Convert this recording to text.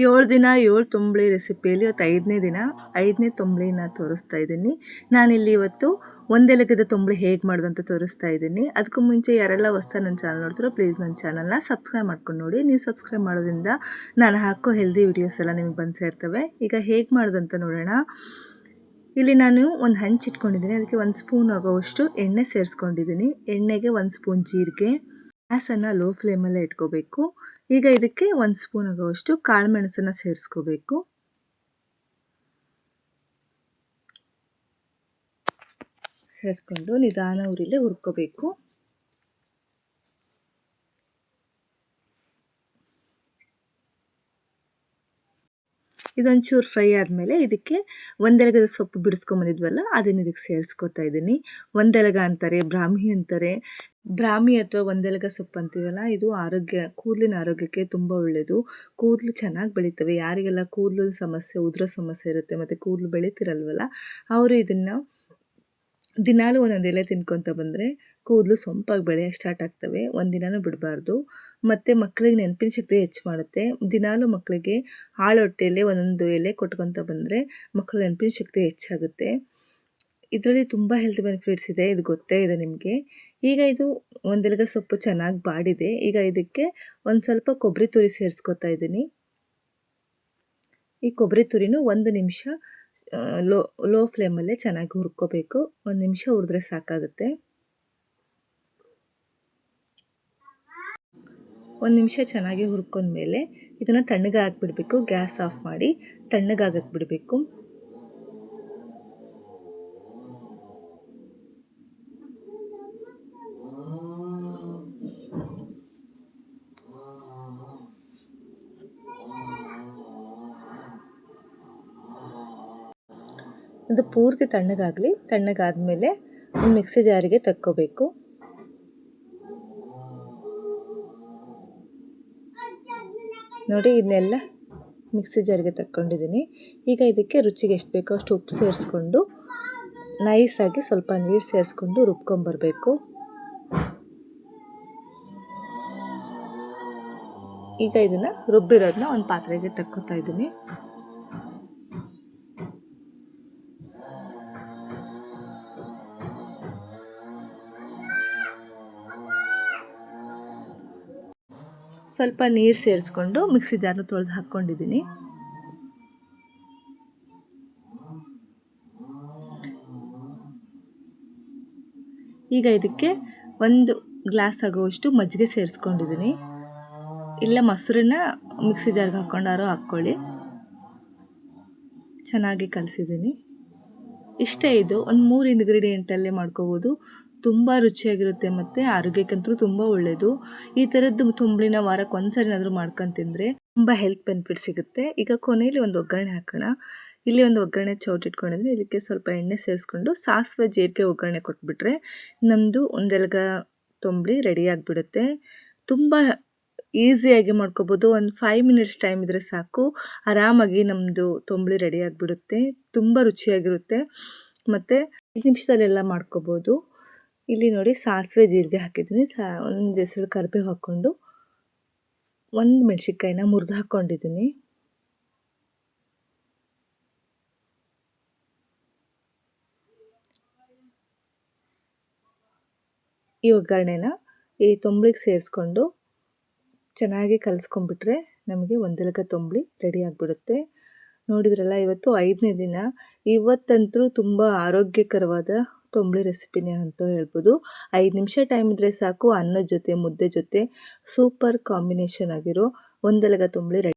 7 ದಿನ 7 ತಂಬುಳಿ ರೆಸಿಪಿಯಲ್ಲಿ ಇವತ್ತು 5ನೇ ದಿನ 5ನೇ ತಂಬುಳಿನ ತೋರಿಸ್ತಾ ಇದ್ದೀನಿ. ನಾನಿಲ್ಲಿ ಇವತ್ತು ಒಂದೆಲಗದ ತಂಬುಳಿ ಹೇಗೆ ಮಾಡೋದು ಅಂತ ತೋರಿಸ್ತಾ ಇದ್ದೀನಿ. ಅದಕ್ಕೂ ಮುಂಚೆ ಯಾರೆಲ್ಲ ಹೊಸ್ದಾಗಿ ನನ್ನ ಚಾನಲ್ ನೋಡ್ತಾರೋ ಪ್ಲೀಸ್ ನನ್ನ ಚಾನಲ್ನ ಸಬ್ಸ್ಕ್ರೈಬ್ ಮಾಡ್ಕೊಂಡು ನೋಡಿ. ನೀವು ಸಬ್ಸ್ಕ್ರೈಬ್ ಮಾಡೋದ್ರಿಂದ ನಾನು ಹಾಕೋ ಹೆಲ್ದಿ ವಿಡಿಯೋಸ್ ಎಲ್ಲ ನಿಮಗೆ ಬಂದು ಸೇರ್ತವೆ. ಈಗ ಹೇಗೆ ಮಾಡೋದು ಅಂತ ನೋಡೋಣ. ಇಲ್ಲಿ ನಾನು ಒಂದು ಹಂಚು ಇಟ್ಕೊಂಡಿದ್ದೀನಿ. ಅದಕ್ಕೆ 1 ಸ್ಪೂನ್ ಆಗೋವಷ್ಟು ಎಣ್ಣೆ ಸೇರಿಸ್ಕೊಂಡಿದ್ದೀನಿ. ಎಣ್ಣೆಗೆ 1 ಸ್ಪೂನ್ ಜೀರಿಗೆ. ಗ್ಯಾಸನ್ನು ಲೋ ಫ್ಲೇಮಲ್ಲೇ ಇಟ್ಕೋಬೇಕು. ಈಗ ಇದಕ್ಕೆ 1 ಸ್ಪೂನ್ ಆಗುವಷ್ಟು ಕಾಳು ಮೆಣಸನ್ನು ಸೇರಿಸ್ಕೋಬೇಕು. ಸೇರಿಸ್ಕೊಂಡು ನಿಧಾನ ಉರಿಲೇ ಹುರ್ಕೋಬೇಕು. ಇದೊಂಚೂರು ಫ್ರೈ ಆದಮೇಲೆ ಇದಕ್ಕೆ ಒಂದೆಲಗದ ಸೊಪ್ಪು ಬಿಡಿಸ್ಕೊಂಬಂದಿದ್ವಲ್ಲ ಅದನ್ನು ಇದಕ್ಕೆ ಸೇರಿಸ್ಕೊತಾ ಇದ್ದೀನಿ. ಒಂದೆಲಗ ಅಂತಾರೆ, ಬ್ರಾಹ್ಮಿ ಅಂತಾರೆ. ಬ್ರಾಹ್ಮಿ ಅಥವಾ ಒಂದೆಲಗ ಸೊಪ್ಪು ಅಂತೀವಲ್ಲ, ಇದು ಕೂದಲಿನ ಆರೋಗ್ಯಕ್ಕೆ ತುಂಬ ಒಳ್ಳೆಯದು. ಕೂದಲು ಚೆನ್ನಾಗಿ ಬೆಳೀತವೆ. ಯಾರಿಗೆಲ್ಲ ಕೂದಲು ಸಮಸ್ಯೆ, ಉದುರೋ ಸಮಸ್ಯೆ ಇರುತ್ತೆ ಮತ್ತು ಕೂದಲು ಬೆಳೀತಿರಲ್ವಲ್ಲ, ಅವರು ಇದನ್ನು ದಿನಾಲೂ ಒಂದೊಂದು ಎಲೆ ತಿನ್ಕೊತ ಬಂದರೆ ಕೂದಲು ಸೊಂಪಾಗಿ ಬೆಳೆಯೋಕ್ಕೆ ಸ್ಟಾರ್ಟ್ ಆಗ್ತವೆ. ಒಂದಿನನೂ ಬಿಡಬಾರ್ದು. ಮತ್ತು ಮಕ್ಕಳಿಗೆ ನೆನಪಿನ ಶಕ್ತಿ ಹೆಚ್ಚು ಮಾಡುತ್ತೆ. ದಿನಾಲೂ ಮಕ್ಕಳಿಗೆ ಹಾಳು ಹೊಟ್ಟೆಯಲ್ಲೇ ಒಂದೊಂದು ಎಲೆ ಕೊಟ್ಕೊತ ಬಂದರೆ ಮಕ್ಕಳ ನೆನಪಿನ ಶಕ್ತಿ ಹೆಚ್ಚಾಗುತ್ತೆ. ಇದರಲ್ಲಿ ತುಂಬ ಹೆಲ್ತ್ ಬೆನಿಫಿಟ್ಸ್ ಇದೆ, ಇದು ಗೊತ್ತೇ ಇದೆ ನಿಮಗೆ. ಈಗ ಇದು ಒಂದೆಲಗ ಸೊಪ್ಪು ಚೆನ್ನಾಗಿ ಬಾಡಿದೆ. ಈಗ ಇದಕ್ಕೆ ಒಂದು ಸ್ವಲ್ಪ ಕೊಬ್ಬರಿ ತುರಿ ಸೇರಿಸ್ಕೊತಾ ಇದ್ದೀನಿ. ಈ ಕೊಬ್ಬರಿ ತುರಿನೂ 1 ನಿಮಿಷ ಲೋ ಫ್ಲೇಮಲ್ಲೇ ಚೆನ್ನಾಗಿ ಹುರ್ಕೋಬೇಕು. 1 ನಿಮಿಷ ಹುರಿದ್ರೆ ಸಾಕಾಗುತ್ತೆ. 1 ನಿಮಿಷ ಚೆನ್ನಾಗಿ ಹುರ್ಕೊಂಡ್ಮೇಲೆ ಇದನ್ನು ತಣ್ಣಗೆ ಹಾಕ್ಬಿಡ್ಬೇಕು. ಗ್ಯಾಸ್ ಆಫ್ ಮಾಡಿ ತಣ್ಣಗಾಗಕ್ಕೆ ಬಿಡಬೇಕು. ಇದು ಪೂರ್ತಿ ತಣ್ಣಗಾಗಲಿ. ತಣ್ಣಗಾದಮೇಲೆ ಒಂದು ಮಿಕ್ಸಿ ಜಾರಿಗೆ ತಕ್ಕೋಬೇಕು. ನೋಡಿ, ಇದನ್ನೆಲ್ಲ ಮಿಕ್ಸಿ ಜಾರಿಗೆ ತಕ್ಕೊಂಡಿದ್ದೀನಿ. ಈಗ ಇದಕ್ಕೆ ರುಚಿಗೆ ಎಷ್ಟು ಬೇಕೋ ಅಷ್ಟು ಉಪ್ಪು ಸೇರಿಸ್ಕೊಂಡು ನೈಸಾಗಿ ಸ್ವಲ್ಪ ನೀರು ಸೇರಿಸ್ಕೊಂಡು ರುಬ್ಕೊಂಬರಬೇಕು. ಈಗ ಇದನ್ನು ರುಬ್ಬಿರೋದನ್ನ ಒಂದು ಪಾತ್ರೆಗೆ ತಕ್ಕೋತಾ ಇದ್ದೀನಿ. ಸ್ವಲ್ಪ ನೀರು ಸೇರಿಸ್ಕೊಂಡು ಮಿಕ್ಸಿ ಜಾರ್ನ ತೊಳೆದು ಹಾಕ್ಕೊಂಡಿದ್ದೀನಿ. ಈಗ ಇದಕ್ಕೆ 1 ಗ್ಲಾಸ್ ಆಗುವಷ್ಟು ಮಜ್ಜಿಗೆ ಸೇರಿಸ್ಕೊಂಡಿದ್ದೀನಿ. ಇಲ್ಲ ಮೊಸರನ್ನ ಮಿಕ್ಸಿ ಜಾರ್ಗೆ ಹಾಕ್ಕೊಂಡಾರೋ ಹಾಕ್ಕೊಳ್ಳಿ. ಚೆನ್ನಾಗಿ ಕಲಸಿದ್ದೀನಿ. ಇಷ್ಟೇ, ಇದು ಒಂದು 3 ಇಂಗ್ರೀಡಿಯೆಂಟಲ್ಲೇ ಮಾಡ್ಕೋಬೋದು. ತುಂಬ ರುಚಿಯಾಗಿರುತ್ತೆ ಮತ್ತು ಆರೋಗ್ಯಕ್ಕಂತೂ ತುಂಬ ಒಳ್ಳೆಯದು. ಈ ಥರದ್ದು ತಂಬುಳಿನ ವಾರಕ್ಕೆ 1 ಸರಿನಾದರೂ ಮಾಡ್ಕೊಂಡು ತಿಂದರೆ ತುಂಬ ಹೆಲ್ತ್ ಬೆನಿಫಿಟ್ ಸಿಗುತ್ತೆ. ಈಗ ಕೊನೆಯಲ್ಲಿ ಒಂದು ಒಗ್ಗರಣೆ ಹಾಕೋಣ. ಇಲ್ಲಿ ಒಂದು ಒಗ್ಗರಣೆ ಚೌಟ್ ಇಟ್ಕೊಂಡಿದ್ದೀನಿ. ಇದಕ್ಕೆ ಸ್ವಲ್ಪ ಎಣ್ಣೆ ಸೇರಿಸ್ಕೊಂಡು ಸಾಸಿವೆ ಜೀರಿಗೆ ಒಗ್ಗರಣೆ ಕೊಟ್ಬಿಟ್ರೆ ನಮ್ಮದು ಒಂದೆಲಗ ತಂಬುಳಿ ರೆಡಿ ಆಗಿಬಿಡುತ್ತೆ. ತುಂಬ ಈಸಿಯಾಗಿ ಮಾಡ್ಕೋಬೋದು. ಒಂದು 5 ಮಿನಿಟ್ಸ್ ಟೈಮ್ ಇದ್ದರೆ ಸಾಕು, ಆರಾಮಾಗಿ ನಮ್ಮದು ತಂಬುಳಿ ರೆಡಿ ಆಗಿಬಿಡುತ್ತೆ. ತುಂಬ ರುಚಿಯಾಗಿರುತ್ತೆ ಮತ್ತು 5 ನಿಮಿಷದಲ್ಲೆಲ್ಲ ಮಾಡ್ಕೋಬೋದು. ಇಲ್ಲಿ ನೋಡಿ, ಸಾಸಿವೆ ಜೀರಿಗೆ ಹಾಕಿದ್ದೀನಿ. ಒಂದು ಹೆಸರು ಕರಿಬೇವು ಹಾಕ್ಕೊಂಡು 1 ಮೆಣಸಿನ್ಕಾಯಿನ ಮುರಿದು ಹಾಕ್ಕೊಂಡಿದ್ದೀನಿ. ಈ ಒಗ್ಗರಣೆನ ಈ ತಂಬುಳಿಗೆ ಸೇರಿಸ್ಕೊಂಡು ಚೆನ್ನಾಗಿ ಕಲಿಸ್ಕೊಂಡ್ಬಿಟ್ರೆ ನಮಗೆ ಒಂದೆಲಗ ತಂಬುಳಿ ರೆಡಿ ಆಗಿಬಿಡುತ್ತೆ. ನೋಡಿದ್ರಲ್ಲ, ಇವತ್ತು 5ನೇ ದಿನ. ಇವತ್ತಂತೂ ತುಂಬ ಆರೋಗ್ಯಕರವಾದ ತಂಬುಳಿ ರೆಸಿಪಿನೇ ಅಂತ ಹೇಳ್ಬೋದು. 5 ನಿಮಿಷ ಟೈಮ್ ಇದ್ದರೆ ಸಾಕು, ಅನ್ನದ ಜೊತೆ ಮುದ್ದೆ ಜೊತೆ ಸೂಪರ್ ಕಾಂಬಿನೇಷನ್ ಆಗಿರೋ ಒಂದೆಲಗ ತಂಬುಳಿ ರೆಡಿ.